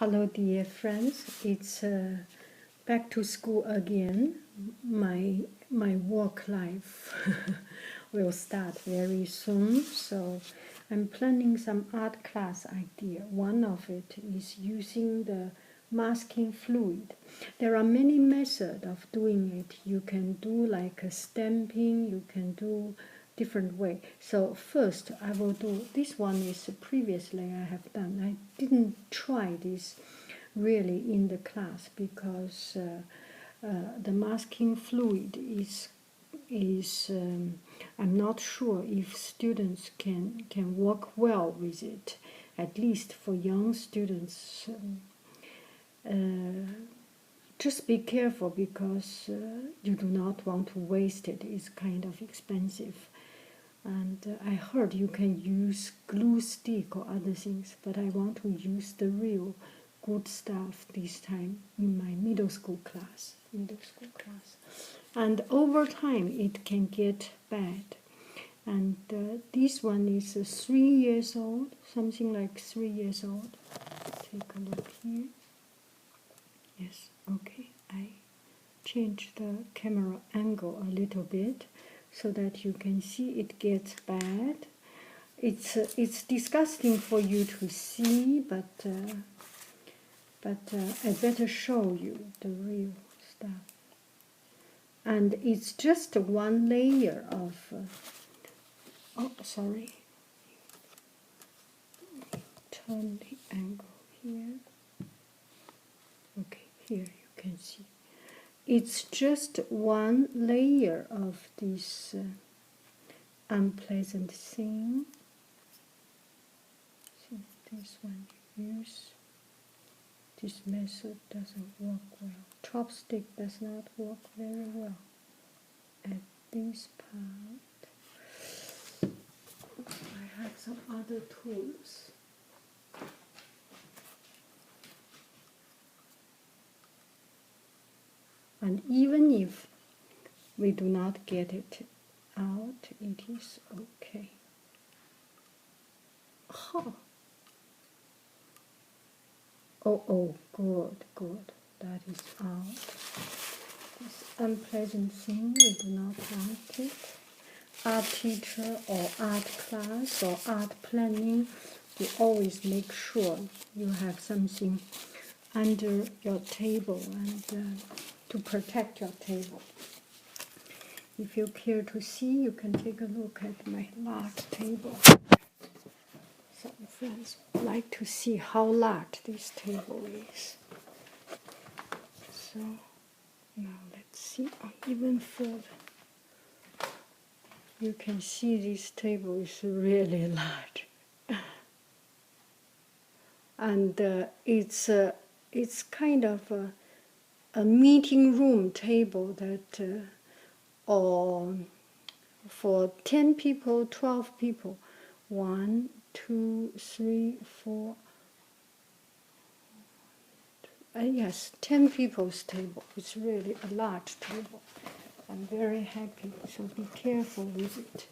Hello, dear friends. It's back to school again. My work life will start very soon, so I'm planning some art class idea. One of it is using the masking fluid. There are many methods of doing it. You can do like a stamping. You can do different way. So first I will do this one is previously I have done. I didn't try this really in the class because the masking fluid is I'm not sure if students can work well with it, at least for young students. Just be careful because you do not want to waste it. It's kind of expensive. And I heard you can use glue stick or other things, but I want to use the real good stuff this time in my middle school class. And over time it can get bad. And this one is 3 years old, something like 3 years old. Take a look here. Yes, okay. I changed the camera angle a little bit so that you can see it gets bad. It's disgusting for you to see, but I better show you the real stuff. And it's just one layer of. Oh, sorry. Turn the angle here. Okay, here you can see. It's just one layer of this unpleasant thing. See, this one you use. This method doesn't work well. Chopstick does not work very well at this part. I have some other tools. And even if we do not get it out, it is okay. Oh, oh, good. That is out. This unpleasant thing, we do not want it. Art teacher or art class or art planning, you always make sure you have something under your table and to protect your table. If you care to see, you can take a look at my large table. Some friends would like to see how large this table is. So now let's see even further. You can see this table is really large. And it's kind of a meeting room table that or for 10 people, 12 people, 1, 2, 3, 4, yes, 10 people's table. It's really a large table. I'm very happy, so be careful with it.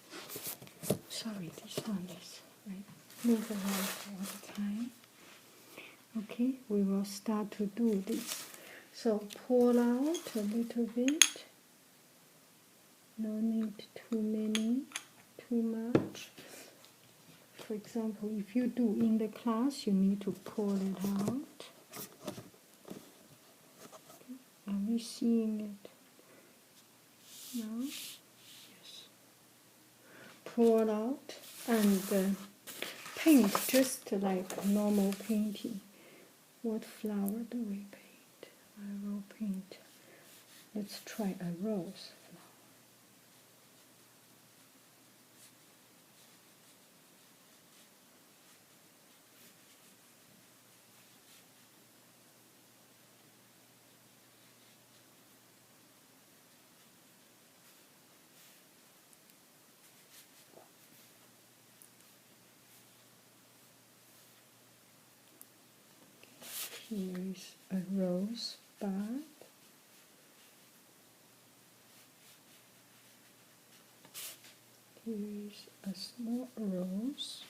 Sorry, this one is right. Move around all the time. Okay, we will start to do this. So pull out a little bit. No need too many, too much. For example, if you do in the class, you need to pull it out. Are we seeing it now? Yes. Pull it out and paint just like normal painting. What flower do we paint? I will paint. Let's try a rose flower. Here is a rose bud. Here is a small rose.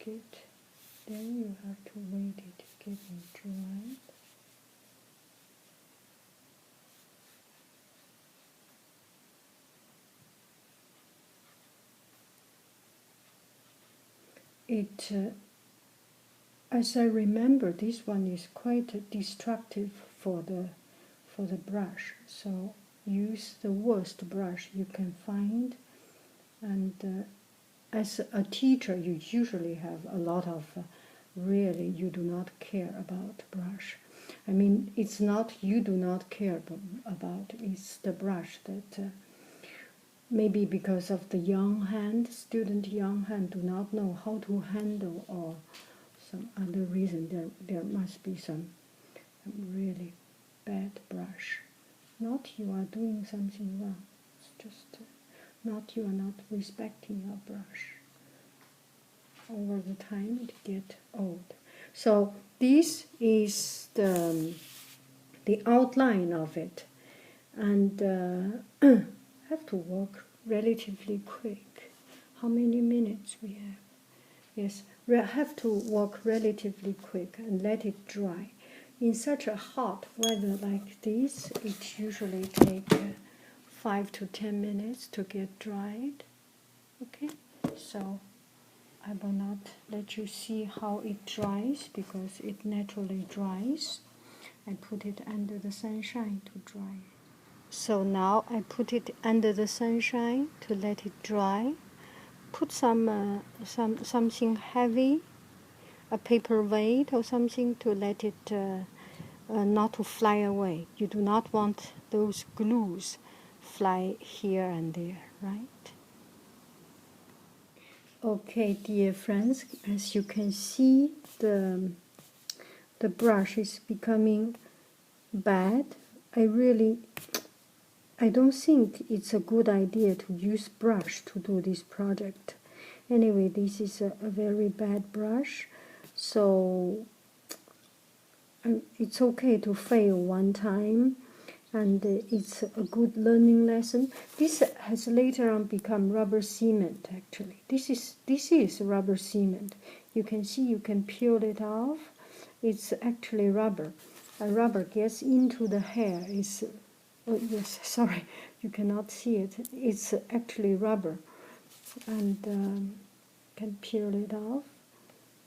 get, then you have to wait it getting dry. It, as I remember, this one is quite destructive for the brush. So use the worst brush you can find, and as a teacher, you usually have a lot of really you do not care about brush. I mean, it's not you do not care about, it's the brush that maybe because of the young hand, student young hand do not know how to handle, or some other reason. There must be some really bad brush. Not you are doing something wrong. It's just not you are not respecting your brush. Over the time it get old. So this is the outline of it, and have to work relatively quick. How many minutes we have? Yes, we have to work relatively quick and let it dry. In such a hot weather like this, it usually takes 5 to 10 minutes to get dried. Okay, so I will not let you see how it dries because it naturally dries. I put it under the sunshine to dry. So now I put it under the sunshine to let it dry. Put something heavy, a paperweight or something to let it not to fly away. You do not want those glues fly here and there, right? Okay, dear friends, as you can see, the brush is becoming bad. I don't think it's a good idea to use brush to do this project. Anyway, this is a very bad brush, so it's okay to fail one time, and it's a good learning lesson. This has later on become rubber cement. Actually, this is rubber cement. You can see, you can peel it off. It's actually rubber. Rubber gets into the hair. Oh yes, sorry, you cannot see it. It's actually rubber, and can peel it off,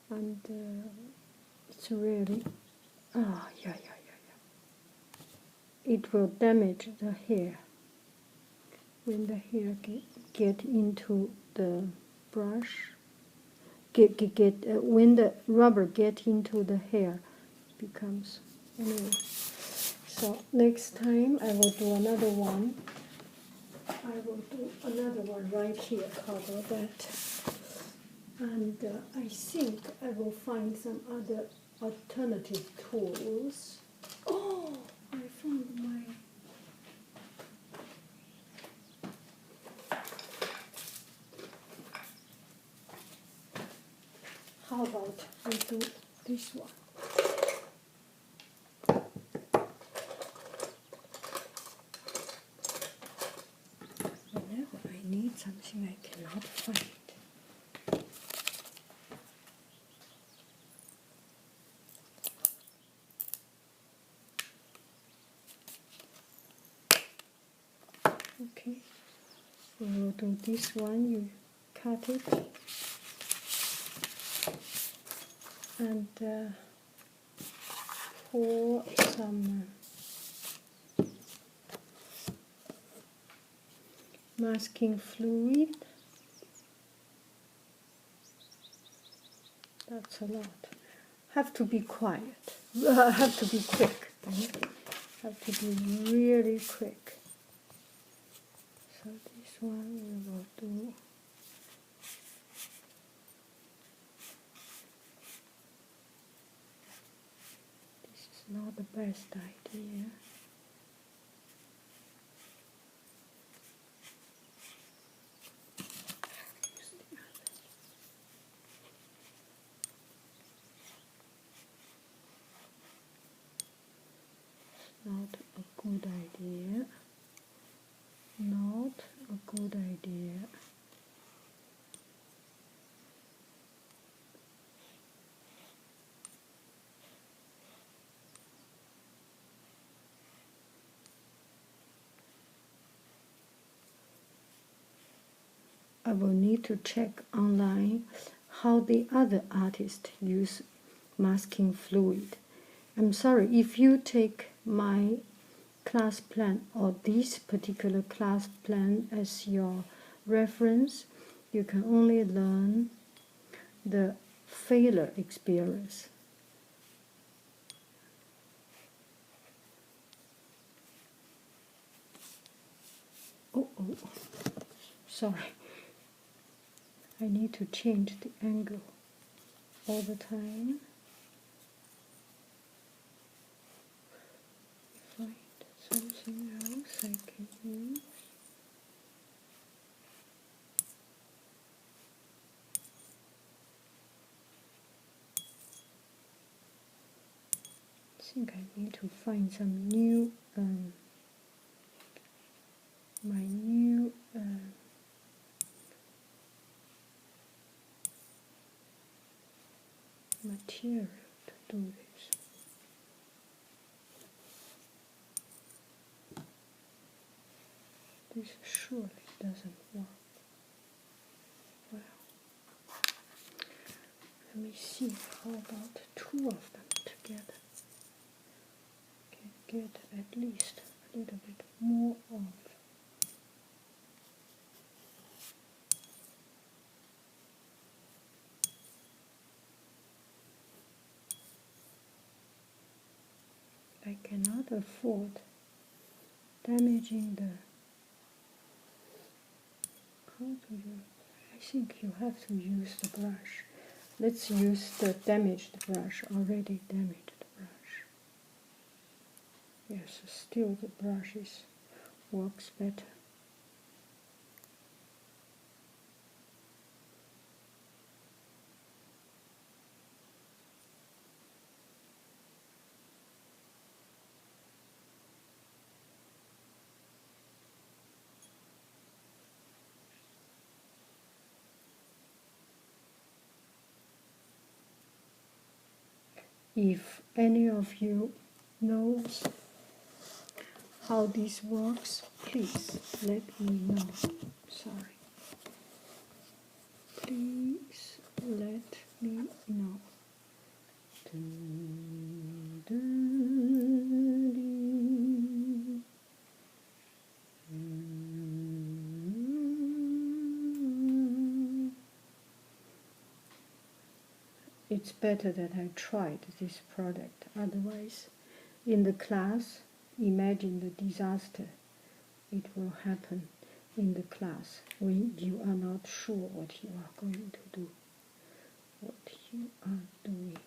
and it's really yeah. It will damage the hair when the hair get into the brush. When the rubber get into the hair, becomes anyway. So next time I will do another one. I will do another one right here, cover that, and I think I will find some other alternative tools. Oh, I found my. How about we do this one? Whenever I need something I cannot find. Okay, we will do this one. You cut it and pour some masking fluid. That's a lot. Have to be quiet. Have to be quick. Have to be really quick. So this one we will do. This is not the best idea. Not a good idea. Not a good idea. I will need to check online how the other artists use masking fluid. I'm sorry, if you take my class plan or this particular class plan as your reference, you can only learn the failure experience. Oh, sorry. I need to change the angle all the time. Find something else I can use. I think I need to find some new, my new material to do this. This surely doesn't work. Well, let me see, how about two of them together? Can get at least a little bit more of. I cannot afford damaging the. How do you? I think you have to use the brush. Let's use the damaged brush, already damaged brush. Yes, still the brush works better. If any of you knows how this works, please let me know. Sorry. Please let me know. It's better that I tried this product. Otherwise, in the class, imagine the disaster. It will happen in the class when you are not sure what you are going to do. What you are doing.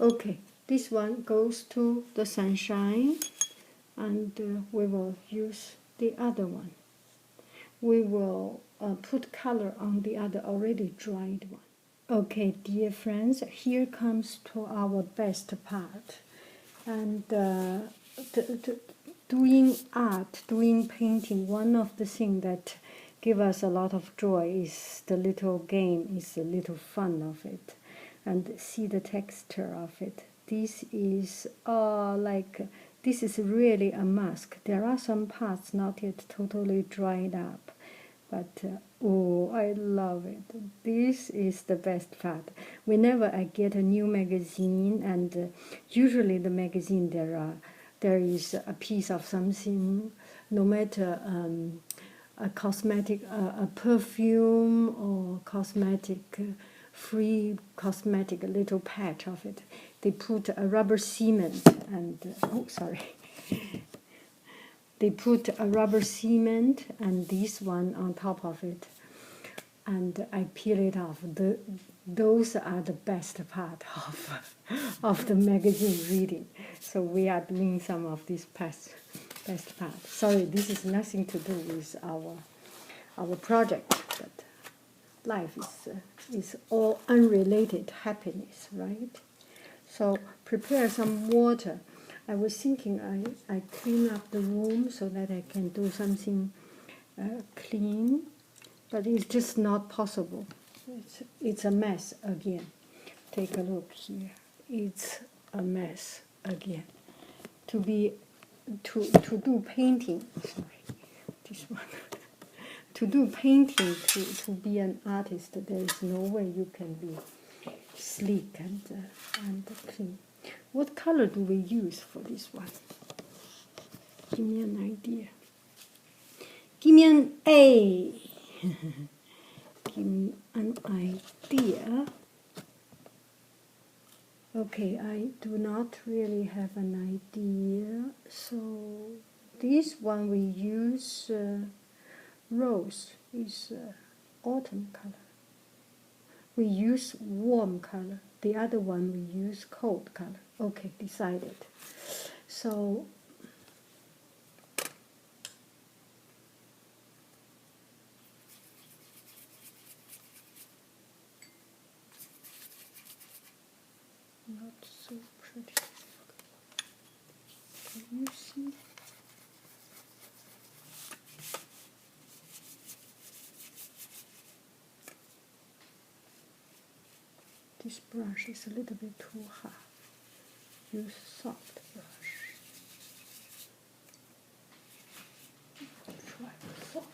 Okay, this one goes to the sunshine, and we will use the other one. We will put color on the other already dried one. Okay, dear friends, here comes to our best part. And doing art, doing painting, one of the things that give us a lot of joy is the little game, is the little fun of it, and see the texture of it. This is this is really a mask. There are some parts not yet totally dried up, but oh, I love it. This is the best part. Whenever I get a new magazine, and usually the magazine there is a piece of something, no matter a cosmetic, a perfume or cosmetic, free cosmetic, a little patch of it. They put a rubber cement and oh, sorry. They put a rubber cement and this one on top of it, and I peel it off. Those are the best part of the magazine reading. So we are doing some of this best part. Sorry, this is nothing to do with our project, but life is all unrelated happiness, right? So prepare some water. I was thinking I clean up the room so that I can do something clean, but it's just not possible. It's a mess again. Take a look here. It's a mess again. to do painting. Sorry, this one. To do painting, to be an artist, there is no way you can be sleek and clean. What color do we use for this one? Give me an idea. Give me an A. Give me an idea. Okay, I do not really have an idea. So this one we use rose is autumn color. We use warm color. The other one we use cold color. Okay, decided. So not so pretty. Can you see? This brush is a little bit too hard. Use soft brush. Try soft.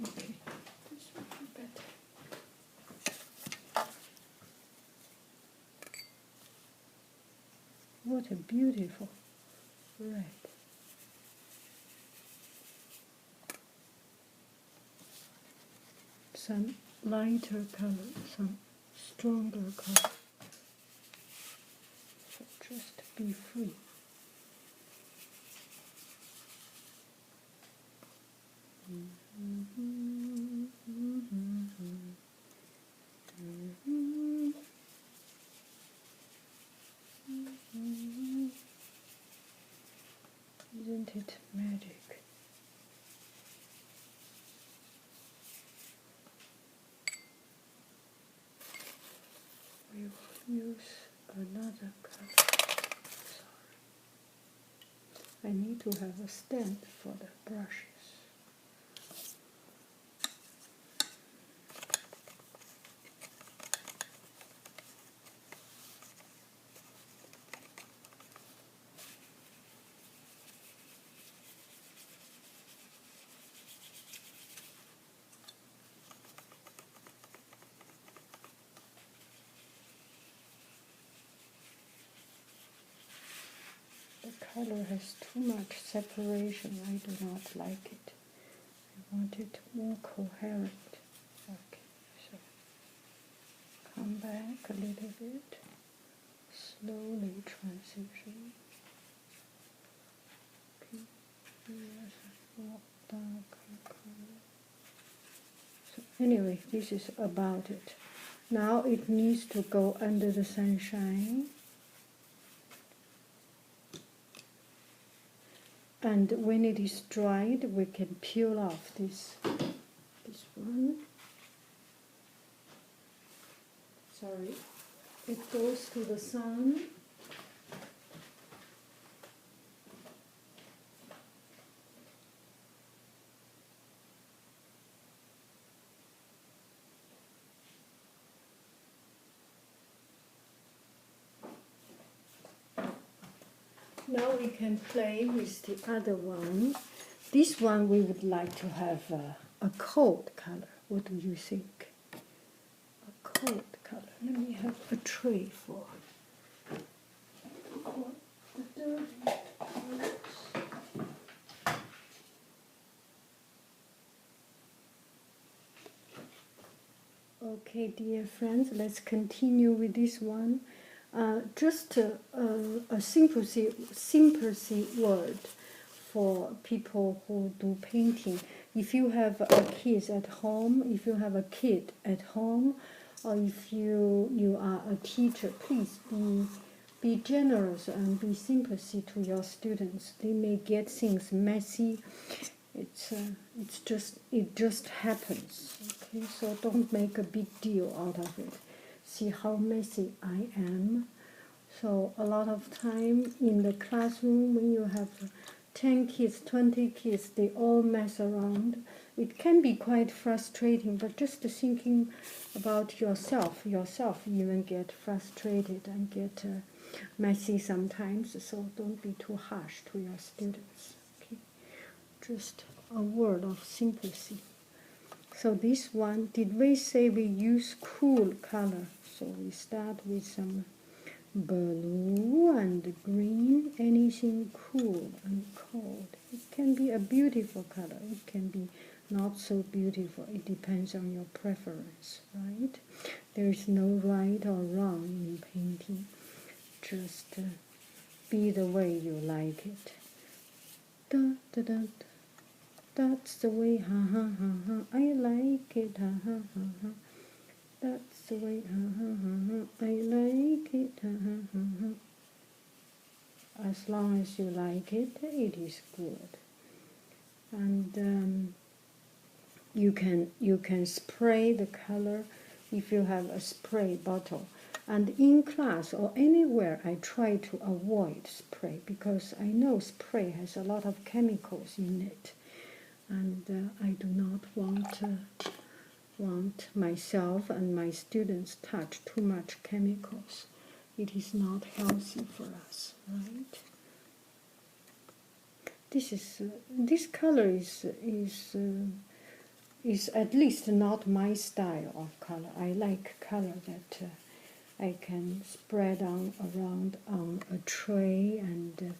Okay, this will be better. What a beautiful red. Some lighter color, some stronger color. So just be free. Isn't it magic? We will use another color. Sorry. I need to have a stand for the brushes. The color has too much separation. I do not like it. I want it more coherent. Okay, so come back a little bit. Slowly transition. Okay, here's a more darker color. So anyway, this is about it. Now it needs to go under the sunshine. And when it is dried, we can peel off this one. Sorry, it goes to the sun. Now we can play with the other one. This one we would like to have a cold color. What do you think? A cold color. Let me have a tray for the dirty colors. Okay, dear friends, let's continue with this one. Just a sympathy word for people who do painting. If you have a kid at home, or if you are a teacher, please be generous and be sympathy to your students. They may get things messy. It just happens. Okay, so don't make a big deal out of it. See how messy I am. So a lot of time in the classroom, when you have 10 kids, 20 kids, they all mess around. it can be quite frustrating, but just thinking about yourself even get frustrated and get messy sometimes, so don't be too harsh to your students. Okay, just a word of sympathy. So this one, did we say we use cool color? So we start with some blue and green, anything cool and cold. It can be a beautiful color, it can be not so beautiful. It depends on your preference, right? There is no right or wrong in painting. Just be the way you like it. Da, da, da, da. That's the way, ha ha ha ha. I like it, ha ha ha ha. That's the way, ha ha ha ha. I like it, ha ha ha ha. As long as you like it, it is good. And you can spray the color if you have a spray bottle. And in class or anywhere, I try to avoid spray because I know spray has a lot of chemicals in it, and I do not want myself and my students touch too much chemicals. It is not healthy for us, right? This color is at least not my style of color. I like color that I can spread around on a tray and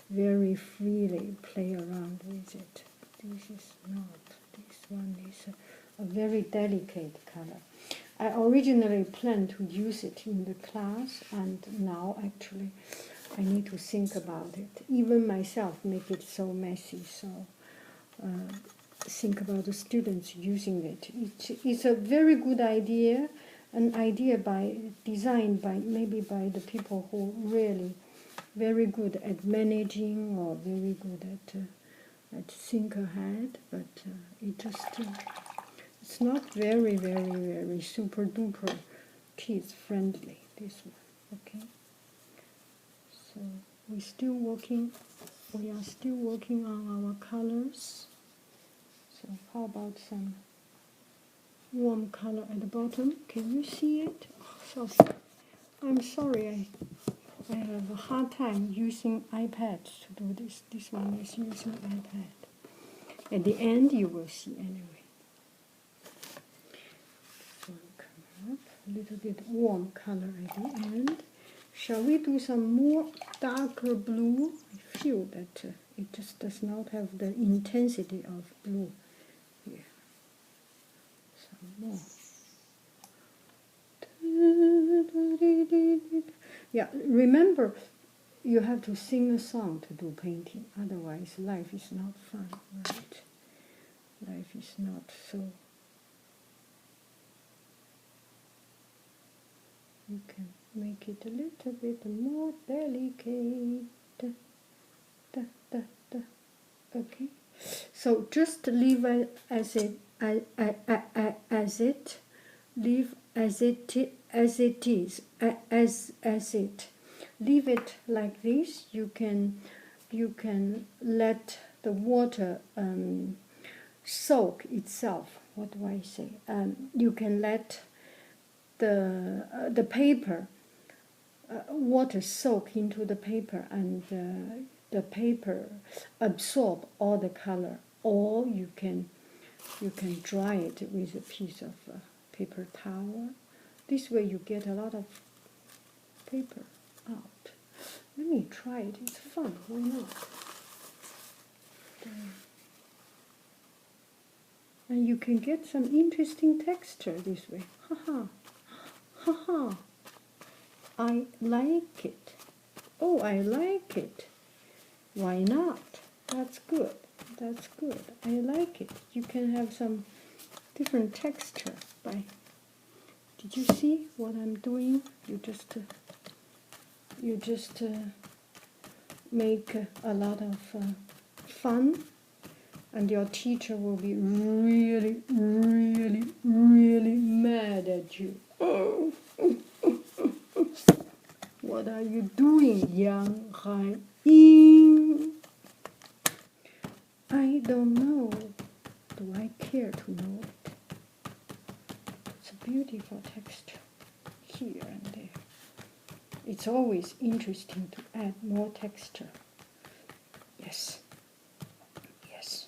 very freely play around with it. This is not. This one is a very delicate color. I originally planned to use it in the class, and now actually I need to think about it. Even myself make it so messy, so think about the students using it. It's a very good idea, an idea designed by the people who really very good at managing or very good at think ahead, but it's not very super duper kids friendly, this one. Okay, so we are still working on our colors. So how about some warm color at the bottom? Can you see it? Oh, so I'm sorry, I have a hard time using iPads to do this. This one is using iPad. At the end, you will see anyway. So come up, a little bit warm color at the end. Shall we do some more darker blue? I feel that it just does not have the intensity of blue here. Some more. Yeah, remember, you have to sing a song to do painting, otherwise life is not fun, right? Life is not so. You can make it a little bit more delicate. Da, da, da, da. Okay, so just leave it as it, leave as it is, as it. Leave it like this. You can let the water soak itself. What do I say? You can let the paper water soak into the paper, and the paper absorb all the color. Or you can dry it with a piece of paper towel. This way you get a lot of paper out. Let me try it. It's fun. Why not? And you can get some interesting texture this way. Haha. Haha. I like it. Oh, I like it. Why not? That's good. That's good. I like it. You can have some different texture by. Did you see what I'm doing? You just make a lot of fun, and your teacher will be really mad at you. Oh. What are you doing, Yang Hai-Ying? I don't know. do I care to know it? It's a beautiful texture here and there. It's always interesting to add more texture. Yes. Yes.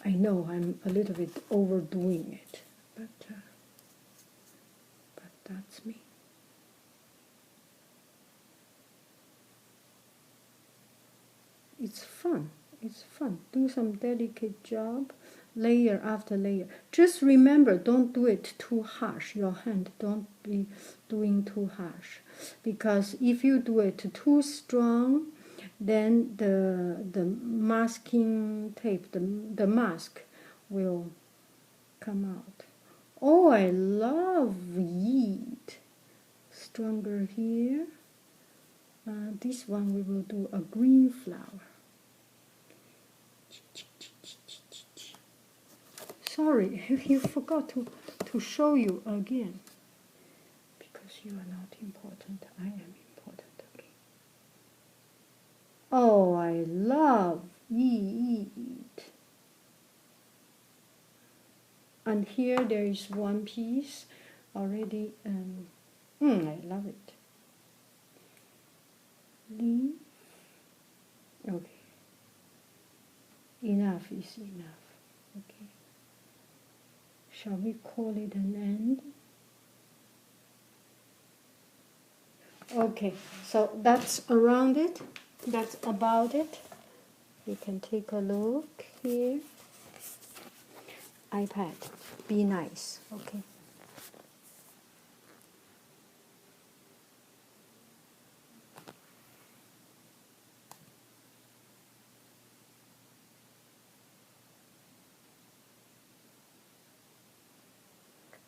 I know I'm a little bit overdoing it, but that's me. It's fun. It's fun. Do some delicate job, layer after layer. Just remember, don't do it too harsh. Your hand, don't be doing too harsh. Because if you do it too strong, then the masking tape, the mask will come out. Oh, I love it. Stronger here. This one we will do a green flower. Sorry, you forgot to show you again. Because you are not important, I am important again. Oh, I love it. And here there is one piece already. I love it. Leaf. Okay. Enough is enough. Okay. Shall we call it an end? Okay, so that's around it. That's about it. You can take a look here. iPad, be nice, okay?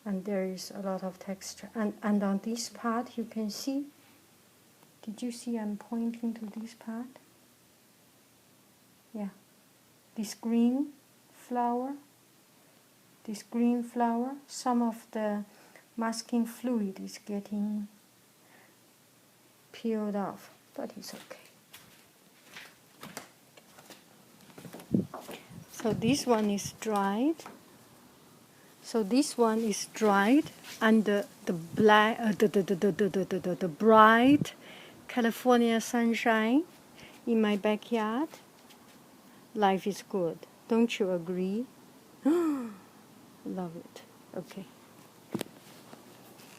And there is a lot of texture. And on this part, you can see, did you see I'm pointing to this part? Yeah, this green flower, some of the masking fluid is getting peeled off, but it's okay. So this one is dried. And the bright California sunshine in my backyard. Life is good. Don't you agree? Love it. Okay.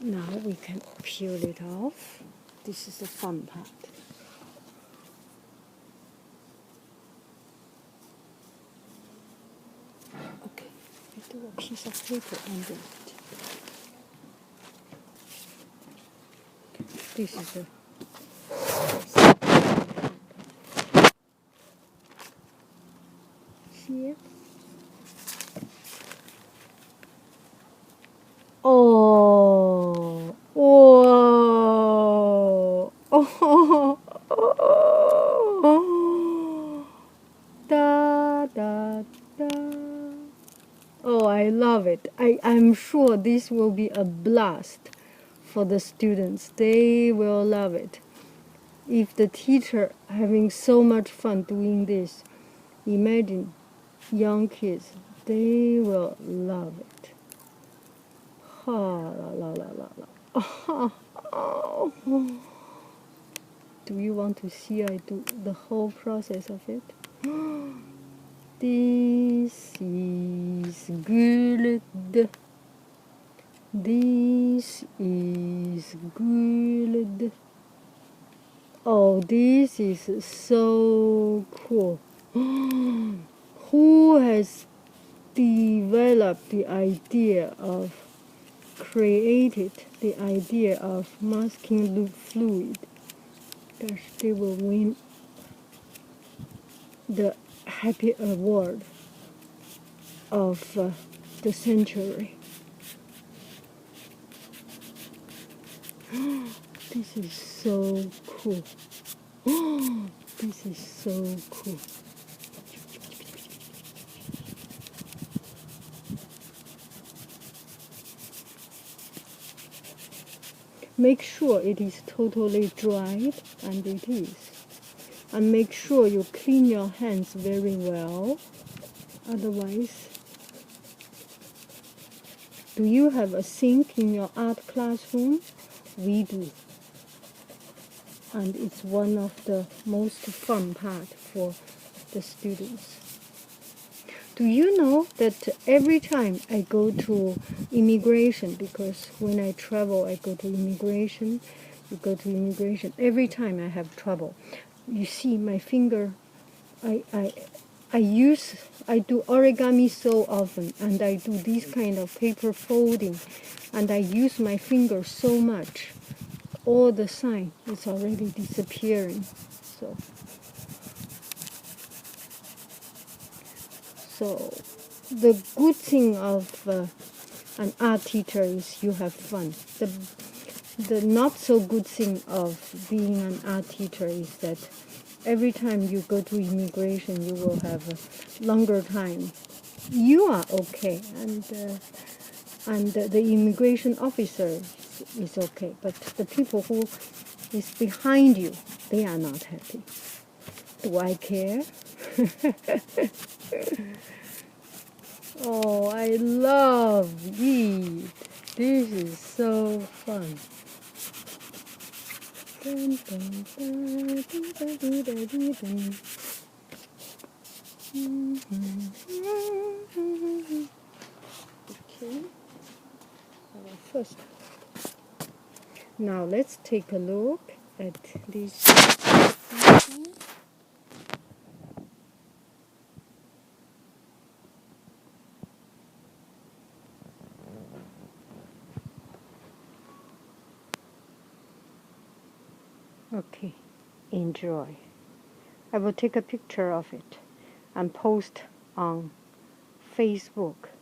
Now we can peel it off. This is the fun part. Okay, I do a piece of paper under it. This is a see it? Oh, whoa, oh, oh, da, da, da. Oh, I love it. I'm sure this will be a blast for the students. They will love it. If the teacher having so much fun doing this, imagine young kids, they will love it. La la la la la. Do you want to see I do the whole process of it? This is good. This is good. Oh, this is so cool. Who has developed the idea of created the idea of masking loop fluid? Gosh, they will win the Happy Award of the century. This is so cool. This is so cool. Make sure it is totally dried, and it is. And make sure you clean your hands very well. Otherwise, do you have a sink in your art classroom? We do. And it's one of the most fun part for the students. Do you know that every time I go to immigration, because when I travel I go to immigration, every time I have trouble. You see my finger, I do origami so often, and I do this kind of paper folding, and I use my finger so much. All the sign is already disappearing. So the good thing of an art teacher is you have fun. The not so good thing of being an art teacher is that every time you go to immigration, you will have a longer time. You are okay, and the immigration officer is okay, but the people who is behind you, they are not happy. Do I care? Oh, I love it. This is so fun. Dun, dun, dun, dun, dun, dun, dun, dun, dun. Okay. First, now let's take a look at this. Okay, enjoy. I will take a picture of it and post on Facebook.